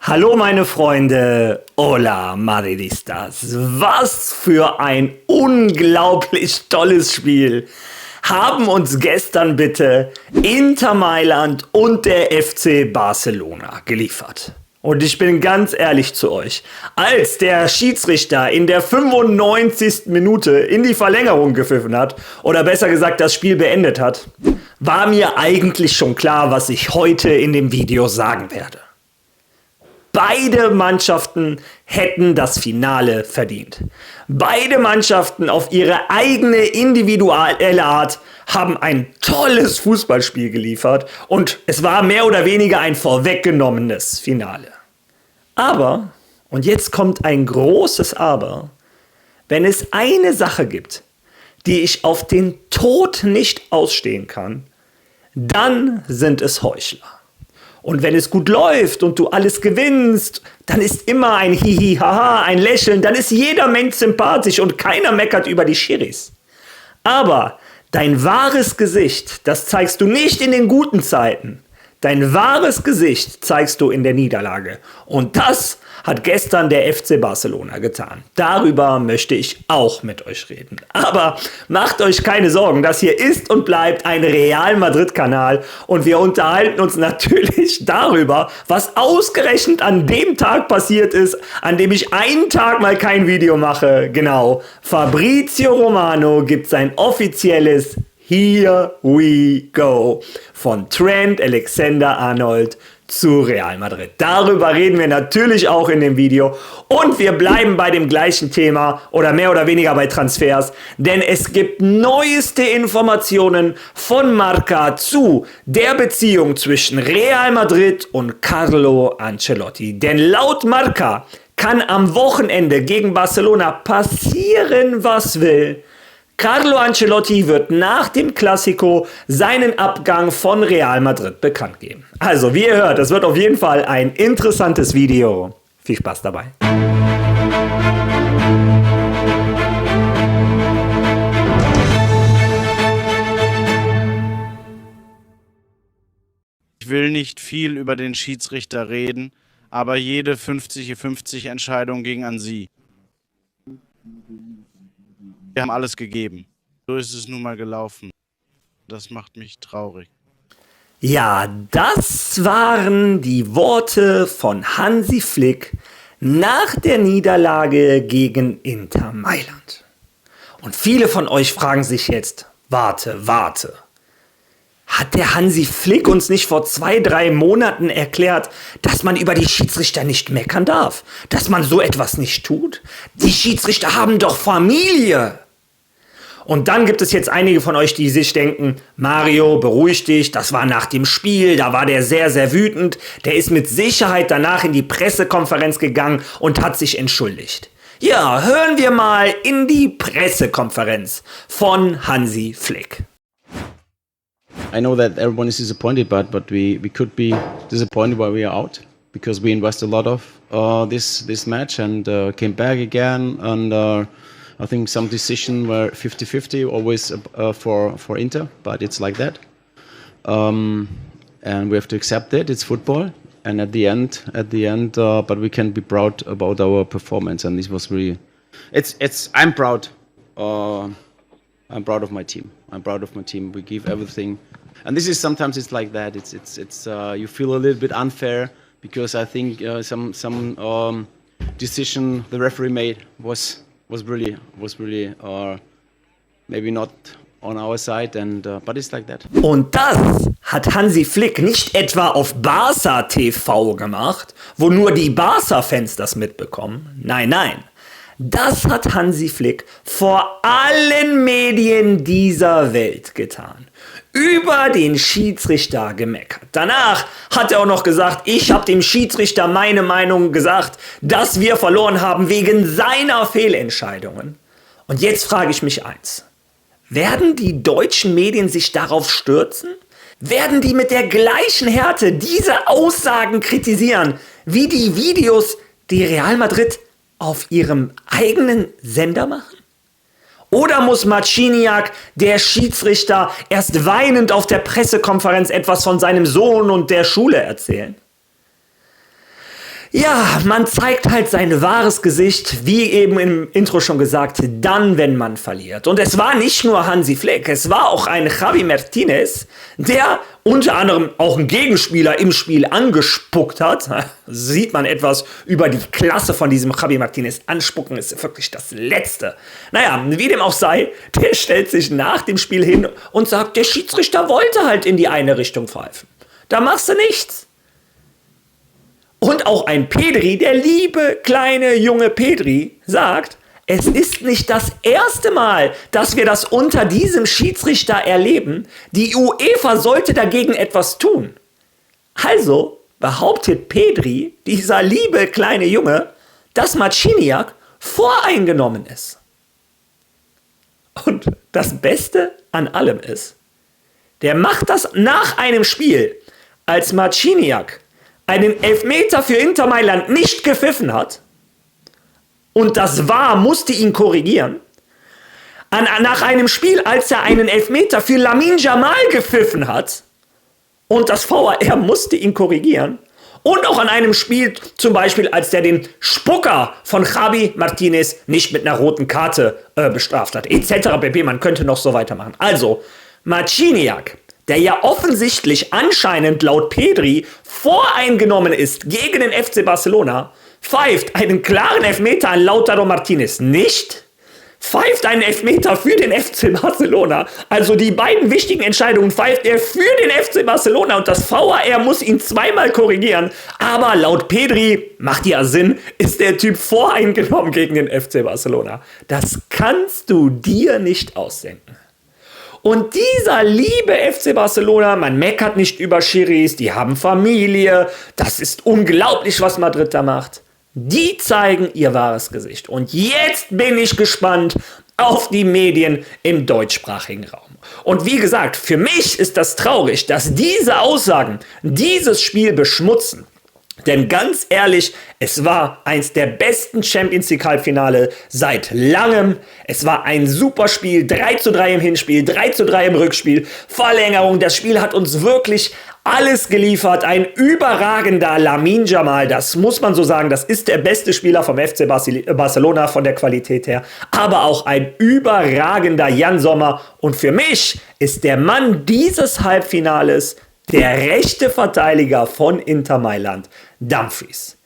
Hallo meine Freunde, hola Madridistas, was für ein unglaublich tolles Spiel haben uns gestern bitte Inter Mailand und der FC Barcelona geliefert. Und ich bin ganz ehrlich zu euch, als der Schiedsrichter in der 95. Minute in die Verlängerung gepfiffen hat, oder besser gesagt das Spiel beendet hat, war mir eigentlich schon klar, was ich heute in dem Video sagen werde. Beide Mannschaften hätten das Finale verdient. Beide Mannschaften auf ihre eigene individuelle Art haben ein tolles Fußballspiel geliefert und es war mehr oder weniger ein vorweggenommenes Finale. Aber, und jetzt kommt ein großes Aber, wenn es eine Sache gibt, die ich auf den Tod nicht ausstehen kann, dann sind es Heuchler. Und wenn es gut läuft und du alles gewinnst, dann ist immer ein Hihi, Haha, ein Lächeln, dann ist jeder Mensch sympathisch und keiner meckert über die Schiris. Aber dein wahres Gesicht, das zeigst du nicht in den guten Zeiten. Dein wahres Gesicht zeigst du in der Niederlage. Und das hat gestern der FC Barcelona getan. Darüber möchte ich auch mit euch reden. Aber macht euch keine Sorgen, das hier ist und bleibt ein Real Madrid-Kanal. Und wir unterhalten uns natürlich darüber, was ausgerechnet an dem Tag passiert ist, an dem ich einen Tag mal kein Video mache. Genau, Fabrizio Romano gibt sein offizielles Here we go von Trent Alexander-Arnold zu Real Madrid. Darüber reden wir natürlich auch in dem Video und wir bleiben bei dem gleichen Thema oder mehr oder weniger bei Transfers, denn es gibt neueste Informationen von Marca zu der Beziehung zwischen Real Madrid und Carlo Ancelotti. Denn laut Marca kann am Wochenende gegen Barcelona passieren, was will. Carlo Ancelotti wird nach dem Clasico seinen Abgang von Real Madrid bekannt geben. Also, wie ihr hört, es wird auf jeden Fall ein interessantes Video. Viel Spaß dabei. Ich will nicht viel über den Schiedsrichter reden, aber jede 50-50 Entscheidung ging an sie. Wir haben alles gegeben. So ist es nun mal gelaufen. Das macht mich traurig. Ja, das waren die Worte von Hansi Flick nach der Niederlage gegen Inter Mailand. Und viele von euch fragen sich jetzt, warte. Hat der Hansi Flick uns nicht vor 2-3 Monaten erklärt, dass man über die Schiedsrichter nicht meckern darf? Dass man so etwas nicht tut? Die Schiedsrichter haben doch Familie! Und dann gibt es jetzt einige von euch, die sich denken, Mario, beruhig dich, das war nach dem Spiel, da war der sehr, sehr wütend. Der ist mit Sicherheit danach in die Pressekonferenz gegangen und hat sich entschuldigt. Ja, hören wir mal in die Pressekonferenz von Hansi Flick. I know that everyone is disappointed, but we could be disappointed while we are out because we invest a lot of this match and came back again and I think some decisions were 50-50 always for Inter, but it's like that. And we have to accept it. It's football. And at the end, but we can be proud about our performance. And this was really, I'm proud. I'm proud of my team. We give everything. And this is sometimes it's like that. It's you feel a little bit unfair because I think some decision the referee made was really maybe not on our side but it's like that. Und das hat Hansi Flick nicht etwa auf Barca TV gemacht, wo nur die Barca-Fans das mitbekommen. Nein. Das hat Hansi Flick vor allen Medien dieser Welt getan. Über den Schiedsrichter gemeckert. Danach hat er auch noch gesagt, ich habe dem Schiedsrichter meine Meinung gesagt, dass wir verloren haben wegen seiner Fehlentscheidungen. Und jetzt frage ich mich eins. Werden die deutschen Medien sich darauf stürzen? Werden die mit der gleichen Härte diese Aussagen kritisieren, wie die Videos, die Real Madrid auf ihrem eigenen Sender machen? Oder muss Marciniak, der Schiedsrichter, erst weinend auf der Pressekonferenz etwas von seinem Sohn und der Schule erzählen? Ja, man zeigt halt sein wahres Gesicht, wie eben im Intro schon gesagt, dann, wenn man verliert. Und es war nicht nur Hansi Flick, es war auch ein Javi Martinez, der unter anderem auch einen Gegenspieler im Spiel angespuckt hat. Sieht man etwas über die Klasse von diesem Javi Martinez. Anspucken ist wirklich das Letzte. Naja, wie dem auch sei, der stellt sich nach dem Spiel hin und sagt, der Schiedsrichter wollte halt in die eine Richtung pfeifen. Da machst du nichts. Und auch ein Pedri, der liebe kleine junge Pedri, sagt, es ist nicht das erste Mal, dass wir das unter diesem Schiedsrichter erleben. Die UEFA sollte dagegen etwas tun. Also behauptet Pedri, dieser liebe kleine Junge, dass Marciniak voreingenommen ist. Und das Beste an allem ist, der macht das nach einem Spiel, als Marciniak einen Elfmeter für Inter Mailand nicht gepfiffen hat und das VAR musste ihn korrigieren. Nach einem Spiel, als er einen Elfmeter für Lamine Yamal gepfiffen hat und das VAR musste ihn korrigieren. Und auch an einem Spiel, zum Beispiel, als der den Spucker von Javi Martinez nicht mit einer roten Karte bestraft hat, etc. pp. Man könnte noch so weitermachen. Also, Marciniak, der ja offensichtlich anscheinend laut Pedri voreingenommen ist gegen den FC Barcelona, pfeift einen klaren Elfmeter an Lautaro Martinez nicht, pfeift einen Elfmeter für den FC Barcelona. Also die beiden wichtigen Entscheidungen pfeift er für den FC Barcelona und das VAR muss ihn zweimal korrigieren. Aber laut Pedri, macht ja Sinn, ist der Typ voreingenommen gegen den FC Barcelona. Das kannst du dir nicht ausdenken. Und dieser liebe FC Barcelona, man meckert nicht über Schiris, die haben Familie, das ist unglaublich, was Madrid da macht. Die zeigen ihr wahres Gesicht. Und jetzt bin ich gespannt auf die Medien im deutschsprachigen Raum. Und wie gesagt, für mich ist das traurig, dass diese Aussagen dieses Spiel beschmutzen. Denn ganz ehrlich, es war eins der besten Champions League Halbfinale seit langem. Es war ein super Spiel, 3:3 im Hinspiel, 3:3 im Rückspiel, Verlängerung. Das Spiel hat uns wirklich alles geliefert. Ein überragender Lamine Yamal, das muss man so sagen, das ist der beste Spieler vom FC Barcelona von der Qualität her. Aber auch ein überragender Jan Sommer. Und für mich ist der Mann dieses Halbfinales der rechte Verteidiger von Inter Mailand, Dumfries.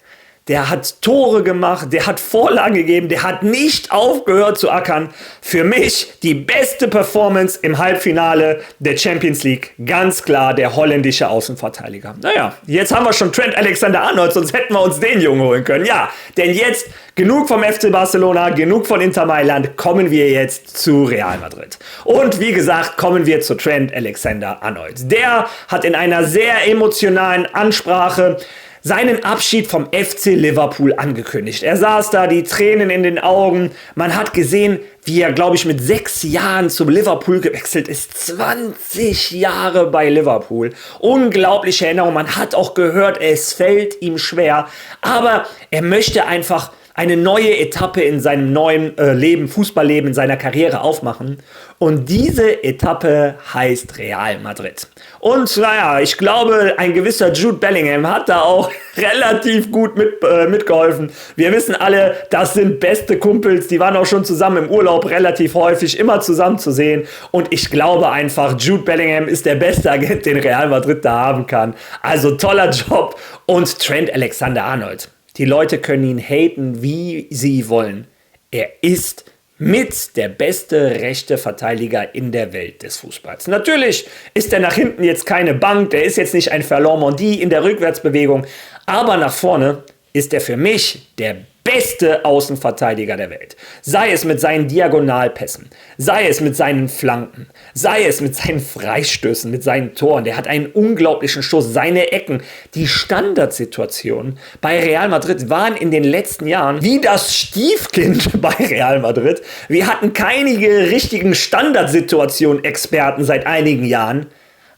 Der hat Tore gemacht, der hat Vorlagen gegeben, der hat nicht aufgehört zu ackern. Für mich die beste Performance im Halbfinale der Champions League. Ganz klar der holländische Außenverteidiger. Naja, jetzt haben wir schon Trent Alexander-Arnold, sonst hätten wir uns den Jungen holen können. Ja, denn jetzt genug vom FC Barcelona, genug von Inter Mailand, kommen wir jetzt zu Real Madrid. Und wie gesagt, kommen wir zu Trent Alexander-Arnold. Der hat in einer sehr emotionalen Ansprache seinen Abschied vom FC Liverpool angekündigt. Er saß da, die Tränen in den Augen. Man hat gesehen, wie er, glaube ich, mit 6 Jahren zum Liverpool gewechselt ist. 20 Jahre bei Liverpool. Unglaubliche Erinnerung. Man hat auch gehört, es fällt ihm schwer. Aber er möchte einfach eine neue Etappe in seinem neuen Leben, Fußballleben, in seiner Karriere aufmachen. Und diese Etappe heißt Real Madrid. Und naja, ich glaube, ein gewisser Jude Bellingham hat da auch relativ gut mitgeholfen. Wir wissen alle, das sind beste Kumpels, die waren auch schon zusammen im Urlaub relativ häufig, immer zusammen zu sehen. Und ich glaube einfach, Jude Bellingham ist der beste Agent, den Real Madrid da haben kann. Also toller Job. Und Trent Alexander-Arnold. Die Leute können ihn haten, wie sie wollen. Er ist mit der beste rechte Verteidiger in der Welt des Fußballs. Natürlich ist er nach hinten jetzt keine Bank, der ist jetzt nicht ein Ferland-Mendy in der Rückwärtsbewegung, aber nach vorne ist er für mich der beste Außenverteidiger der Welt. Sei es mit seinen Diagonalpässen, sei es mit seinen Flanken, sei es mit seinen Freistößen, mit seinen Toren. Der hat einen unglaublichen Schuss, seine Ecken. Die Standardsituationen bei Real Madrid waren in den letzten Jahren wie das Stiefkind bei Real Madrid. Wir hatten keine richtigen Standardsituationen-Experten seit einigen Jahren.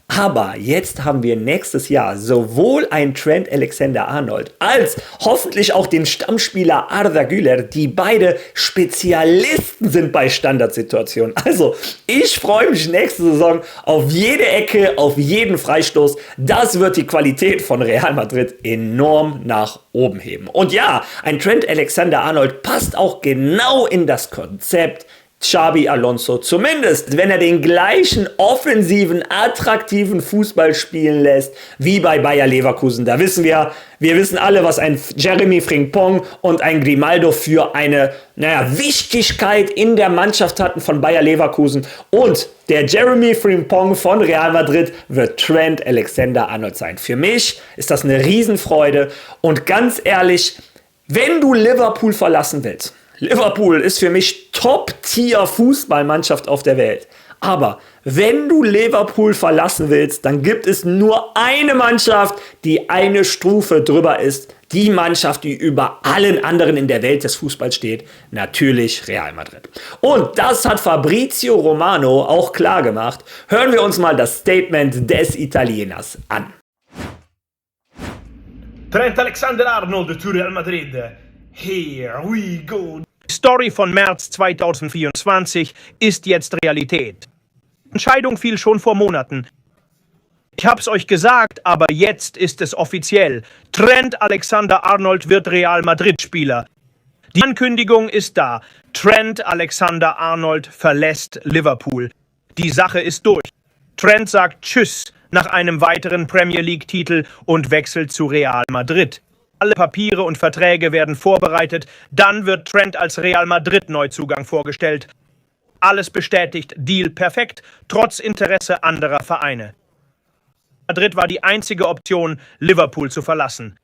Aber jetzt haben wir nächstes Jahr sowohl einen Trent Alexander-Arnold als hoffentlich auch den Stammspieler Arda Güler, die beide Spezialisten sind bei Standardsituationen. Also, ich freue mich nächste Saison auf jede Ecke, auf jeden Freistoß. Das wird die Qualität von Real Madrid enorm nach oben heben. Und ja, ein Trent Alexander-Arnold passt auch genau in das Konzept Xabi Alonso, zumindest wenn er den gleichen offensiven, attraktiven Fußball spielen lässt wie bei Bayer Leverkusen. Da wissen wir wissen alle, was ein Jeremy Frimpong und ein Grimaldo für eine Wichtigkeit in der Mannschaft hatten von Bayer Leverkusen. Und der Jeremy Frimpong von Real Madrid wird Trent Alexander-Arnold sein. Für mich ist das eine Riesenfreude und ganz ehrlich, wenn du Liverpool verlassen willst, Liverpool ist für mich Top-Tier-Fußballmannschaft auf der Welt. Aber wenn du Liverpool verlassen willst, dann gibt es nur eine Mannschaft, die eine Stufe drüber ist. Die Mannschaft, die über allen anderen in der Welt des Fußballs steht. Natürlich Real Madrid. Und das hat Fabrizio Romano auch klar gemacht. Hören wir uns mal das Statement des Italieners an. Trent Alexander-Arnold to Real Madrid. Here we go. Die Story von März 2024 ist jetzt Realität. Die Entscheidung fiel schon vor Monaten. Ich hab's euch gesagt, aber jetzt ist es offiziell. Trent Alexander-Arnold wird Real Madrid-Spieler. Die Ankündigung ist da. Trent Alexander-Arnold verlässt Liverpool. Die Sache ist durch. Trent sagt Tschüss nach einem weiteren Premier League-Titel und wechselt zu Real Madrid. Alle Papiere und Verträge werden vorbereitet. Dann wird Trent als Real Madrid-Neuzugang vorgestellt. Alles bestätigt, Deal perfekt, trotz Interesse anderer Vereine. Madrid war die einzige Option, Liverpool zu verlassen.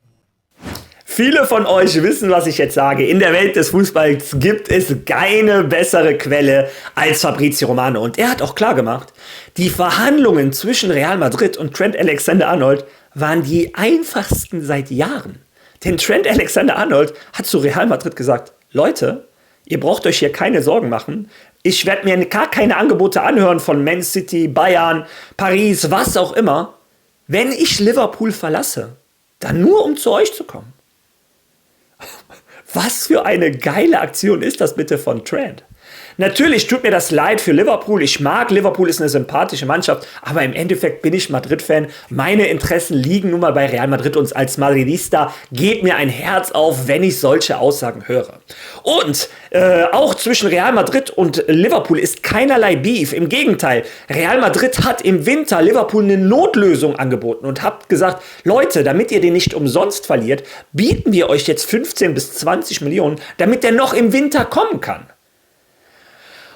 Viele von euch wissen, was ich jetzt sage. In der Welt des Fußballs gibt es keine bessere Quelle als Fabrizio Romano. Und er hat auch klar gemacht, die Verhandlungen zwischen Real Madrid und Trent Alexander-Arnold waren die einfachsten seit Jahren. Denn Trent Alexander-Arnold hat zu Real Madrid gesagt, Leute, ihr braucht euch hier keine Sorgen machen. Ich werde mir gar keine Angebote anhören von Man City, Bayern, Paris, was auch immer. Wenn ich Liverpool verlasse, dann nur um zu euch zu kommen. Was für eine geile Aktion ist das bitte von Trent? Natürlich tut mir das leid für Liverpool. Ich mag Liverpool, ist eine sympathische Mannschaft, aber im Endeffekt bin ich Madrid-Fan. Meine Interessen liegen nun mal bei Real Madrid und als Madridista geht mir ein Herz auf, wenn ich solche Aussagen höre. Und auch zwischen Real Madrid und Liverpool ist keinerlei Beef. Im Gegenteil, Real Madrid hat im Winter Liverpool eine Notlösung angeboten und hat gesagt, Leute, damit ihr den nicht umsonst verliert, bieten wir euch jetzt 15 bis 20 Millionen, damit der noch im Winter kommen kann.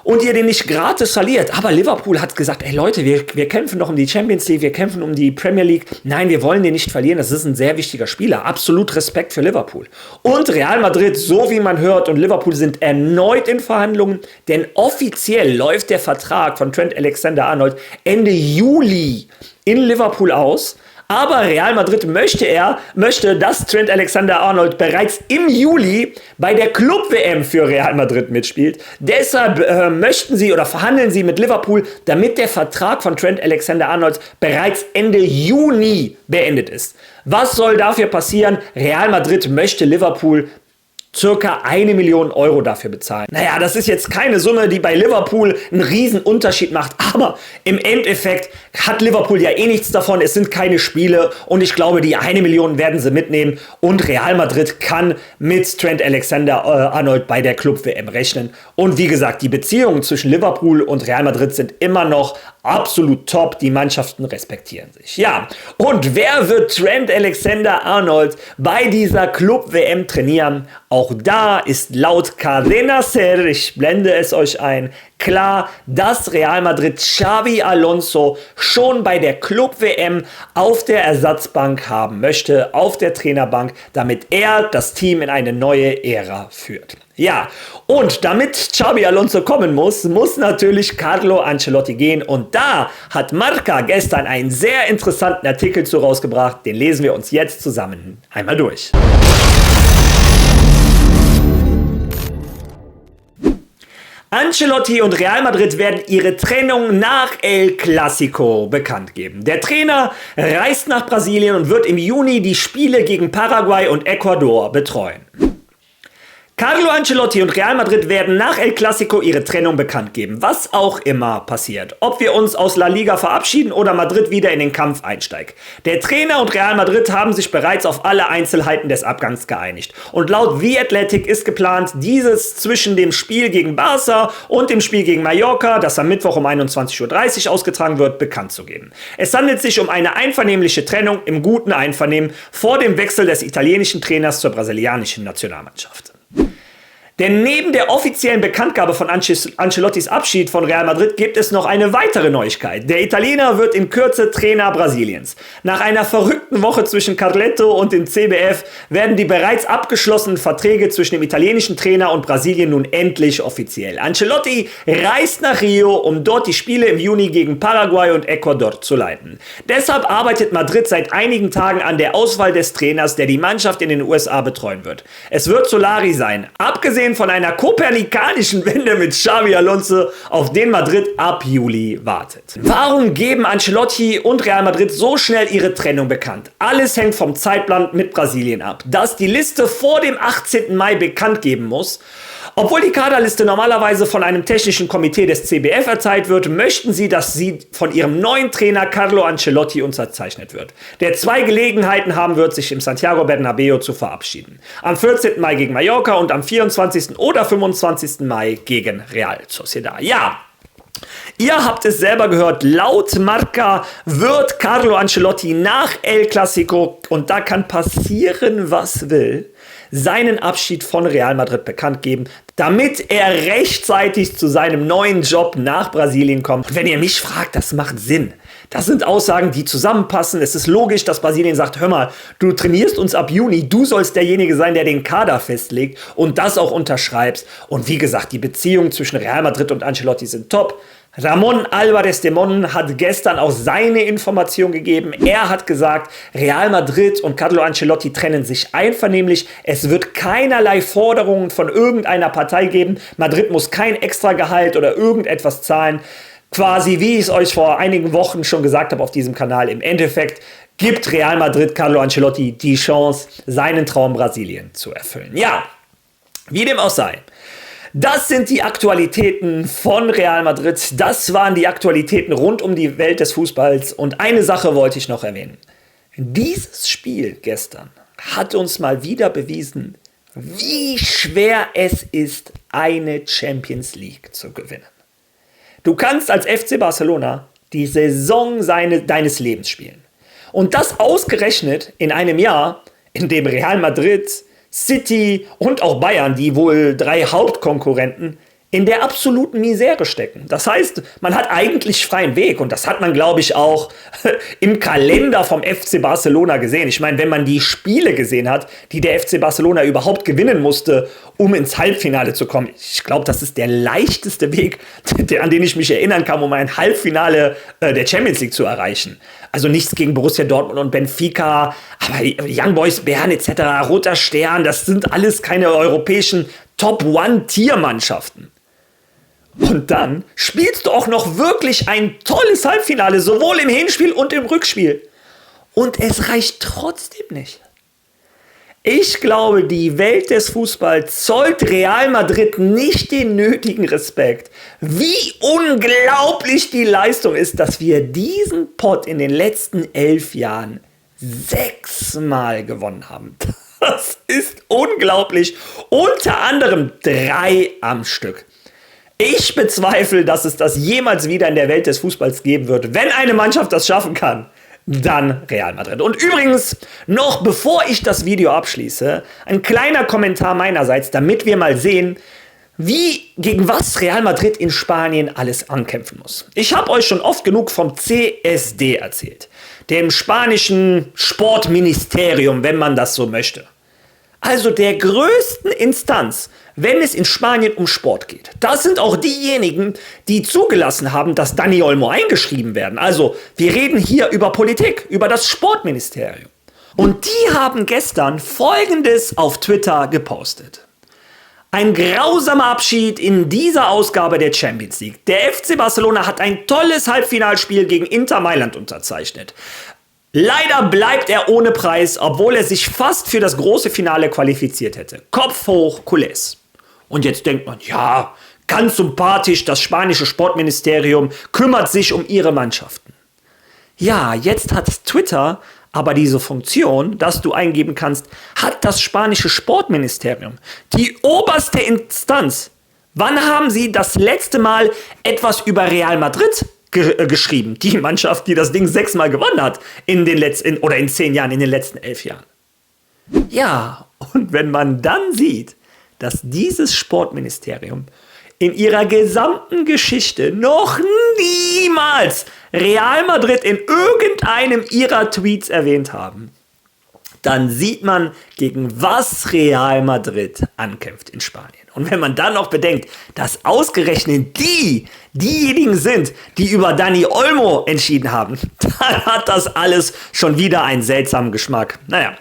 Und ihr den nicht gratis verliert. Aber Liverpool hat gesagt, ey Leute, wir kämpfen noch um die Champions League, wir kämpfen um die Premier League. Nein, wir wollen den nicht verlieren, das ist ein sehr wichtiger Spieler. Absolut Respekt für Liverpool. Und Real Madrid, so wie man hört, und Liverpool sind erneut in Verhandlungen, denn offiziell läuft der Vertrag von Trent Alexander-Arnold Ende Juli in Liverpool aus. Aber Real Madrid möchte, dass Trent Alexander-Arnold bereits im Juli bei der Club-WM für Real Madrid mitspielt. Deshalb möchten sie oder verhandeln sie mit Liverpool, damit der Vertrag von Trent Alexander-Arnold bereits Ende Juni beendet ist. Was soll dafür passieren? Real Madrid möchte Liverpool circa 1 Million Euro dafür bezahlen. Naja, das ist jetzt keine Summe, die bei Liverpool einen riesen Unterschied macht, aber im Endeffekt hat Liverpool ja eh nichts davon, es sind keine Spiele und ich glaube, die 1 Million werden sie mitnehmen und Real Madrid kann mit Trent Alexander-Arnold bei der Club-WM rechnen. Und wie gesagt, die Beziehungen zwischen Liverpool und Real Madrid sind immer noch absolut top, die Mannschaften respektieren sich. Ja, und wer wird Trent Alexander-Arnold bei dieser Club-WM trainieren? Auch da ist laut Cadena Ser, ich blende es euch ein, klar, dass Real Madrid Xabi Alonso schon bei der Club-WM auf der Ersatzbank haben möchte, auf der Trainerbank, damit er das Team in eine neue Ära führt. Ja, und damit Xabi Alonso kommen muss natürlich Carlo Ancelotti gehen. Und da hat Marca gestern einen sehr interessanten Artikel zu rausgebracht. Den lesen wir uns jetzt zusammen einmal durch. Ancelotti und Real Madrid werden ihre Trennung nach El Clasico bekannt geben. Der Trainer reist nach Brasilien und wird im Juni die Spiele gegen Paraguay und Ecuador betreuen. Carlo Ancelotti und Real Madrid werden nach El Clasico ihre Trennung bekannt geben, was auch immer passiert. Ob wir uns aus La Liga verabschieden oder Madrid wieder in den Kampf einsteigt. Der Trainer und Real Madrid haben sich bereits auf alle Einzelheiten des Abgangs geeinigt. Und laut The Athletic ist geplant, dieses zwischen dem Spiel gegen Barca und dem Spiel gegen Mallorca, das am Mittwoch um 21:30 Uhr ausgetragen wird, bekannt zu geben. Es handelt sich um eine einvernehmliche Trennung im guten Einvernehmen vor dem Wechsel des italienischen Trainers zur brasilianischen Nationalmannschaft. Denn neben der offiziellen Bekanntgabe von Ancelottis Abschied von Real Madrid gibt es noch eine weitere Neuigkeit. Der Italiener wird in Kürze Trainer Brasiliens. Nach einer verrückten Woche zwischen Carletto und dem CBF werden die bereits abgeschlossenen Verträge zwischen dem italienischen Trainer und Brasilien nun endlich offiziell. Ancelotti reist nach Rio, um dort die Spiele im Juni gegen Paraguay und Ecuador zu leiten. Deshalb arbeitet Madrid seit einigen Tagen an der Auswahl des Trainers, der die Mannschaft in den USA betreuen wird. Es wird Solari sein. Abgesehen von einer kopernikanischen Wende mit Xabi Alonso, auf den Madrid ab Juli wartet. Warum geben Ancelotti und Real Madrid so schnell ihre Trennung bekannt? Alles hängt vom Zeitplan mit Brasilien ab, das die Liste vor dem 18. Mai bekannt geben muss. Obwohl die Kaderliste normalerweise von einem technischen Komitee des CBF erteilt wird, möchten sie, dass sie von ihrem neuen Trainer Carlo Ancelotti unterzeichnet wird, der 2 Gelegenheiten haben wird, sich im Santiago Bernabéu zu verabschieden. Am 14. Mai gegen Mallorca und am 24. oder 25. Mai gegen Real Sociedad. Ja! Ihr habt es selber gehört, laut Marca wird Carlo Ancelotti nach El Clasico, und da kann passieren, was will, seinen Abschied von Real Madrid bekannt geben, damit er rechtzeitig zu seinem neuen Job nach Brasilien kommt. Und wenn ihr mich fragt, das macht Sinn. Das sind Aussagen, die zusammenpassen. Es ist logisch, dass Brasilien sagt, hör mal, du trainierst uns ab Juni, du sollst derjenige sein, der den Kader festlegt und das auch unterschreibst. Und wie gesagt, die Beziehungen zwischen Real Madrid und Ancelotti sind top. Ramon Álvarez de Mon hat gestern auch seine Information gegeben. Er hat gesagt, Real Madrid und Carlo Ancelotti trennen sich einvernehmlich. Es wird keinerlei Forderungen von irgendeiner Partei geben. Madrid muss kein Extragehalt oder irgendetwas zahlen. Quasi, wie ich es euch vor einigen Wochen schon gesagt habe auf diesem Kanal, im Endeffekt gibt Real Madrid Carlo Ancelotti die Chance, seinen Traum Brasilien zu erfüllen. Ja, wie dem auch sei. Das sind die Aktualitäten von Real Madrid. Das waren die Aktualitäten rund um die Welt des Fußballs. Und eine Sache wollte ich noch erwähnen. Dieses Spiel gestern hat uns mal wieder bewiesen, wie schwer es ist, eine Champions League zu gewinnen. Du kannst als FC Barcelona die Saison deines Lebens spielen. Und das ausgerechnet in einem Jahr, in dem Real Madrid, City und auch Bayern, die wohl 3 Hauptkonkurrenten, in der absoluten Misere stecken. Das heißt, man hat eigentlich freien Weg und das hat man, glaube ich, auch im Kalender vom FC Barcelona gesehen. Ich meine, wenn man die Spiele gesehen hat, die der FC Barcelona überhaupt gewinnen musste, um ins Halbfinale zu kommen. Ich glaube, das ist der leichteste Weg, an den ich mich erinnern kann, um ein Halbfinale der Champions League zu erreichen. Also nichts gegen Borussia Dortmund und Benfica, aber Young Boys, Bern etc., Roter Stern, das sind alles keine europäischen Top-One-Tier-Mannschaften. Und dann spielst du auch noch wirklich ein tolles Halbfinale, sowohl im Hinspiel und im Rückspiel. Und es reicht trotzdem nicht. Ich glaube, die Welt des Fußballs zollt Real Madrid nicht den nötigen Respekt. Wie unglaublich die Leistung ist, dass wir diesen Pott in den letzten 11 Jahren 6-mal gewonnen haben. Das ist unglaublich. Unter anderem 3 am Stück. Ich bezweifle, dass es das jemals wieder in der Welt des Fußballs geben wird. Wenn eine Mannschaft das schaffen kann, dann Real Madrid. Und übrigens, noch bevor ich das Video abschließe, ein kleiner Kommentar meinerseits, damit wir mal sehen, gegen was Real Madrid in Spanien alles ankämpfen muss. Ich habe euch schon oft genug vom CSD erzählt, dem spanischen Sportministerium, wenn man das so möchte. Also der größten Instanz, wenn es in Spanien um Sport geht. Das sind auch diejenigen, die zugelassen haben, dass Dani Olmo eingeschrieben werden. Also wir reden hier über Politik, über das Sportministerium. Und die haben gestern Folgendes auf Twitter gepostet. Ein grausamer Abschied in dieser Ausgabe der Champions League. Der FC Barcelona hat ein tolles Halbfinalspiel gegen Inter Mailand unterzeichnet. Leider bleibt er ohne Preis, obwohl er sich fast für das große Finale qualifiziert hätte. Kopf hoch, Culés. Und jetzt denkt man, ja, ganz sympathisch, das spanische Sportministerium kümmert sich um ihre Mannschaften. Ja, jetzt hat Twitter aber diese Funktion, dass du eingeben kannst, hat das spanische Sportministerium, die oberste Instanz. Wann haben sie das letzte Mal etwas über Real Madrid geschrieben? Die Mannschaft, die das Ding 6-mal gewonnen hat in 10 Jahren, in den letzten 11 Jahren. Ja, und wenn man dann sieht, dass dieses Sportministerium in ihrer gesamten Geschichte noch niemals Real Madrid in irgendeinem ihrer Tweets erwähnt haben, dann sieht man, gegen was Real Madrid ankämpft in Spanien. Und wenn man dann noch bedenkt, dass ausgerechnet diejenigen sind, die über Dani Olmo entschieden haben, dann hat das alles schon wieder einen seltsamen Geschmack. Naja.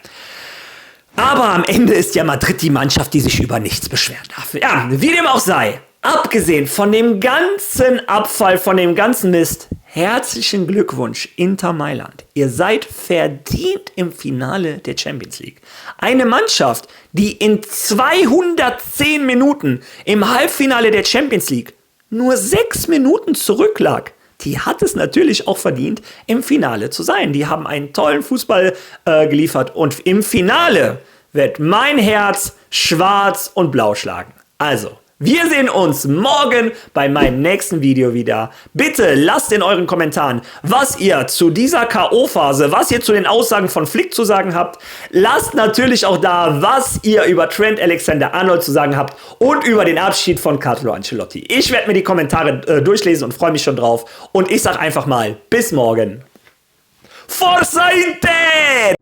Aber am Ende ist ja Madrid die Mannschaft, die sich über nichts beschweren darf. Ja, wie dem auch sei. Abgesehen von dem ganzen Abfall, von dem ganzen Mist, herzlichen Glückwunsch, Inter Mailand. Ihr seid verdient im Finale der Champions League. Eine Mannschaft, die in 210 Minuten im Halbfinale der Champions League nur 6 Minuten zurücklag, die hat es natürlich auch verdient, im Finale zu sein. Die haben einen tollen Fußball geliefert und im Finale wird mein Herz schwarz und blau schlagen. Also, wir sehen uns morgen bei meinem nächsten Video wieder. Bitte lasst in euren Kommentaren, was ihr zu dieser K.O.-Phase, was ihr zu den Aussagen von Flick zu sagen habt. Lasst natürlich auch da, was ihr über Trent Alexander-Arnold zu sagen habt und über den Abschied von Carlo Ancelotti. Ich werde mir die Kommentare durchlesen und freue mich schon drauf. Und ich sage einfach mal, bis morgen. Forza Inter!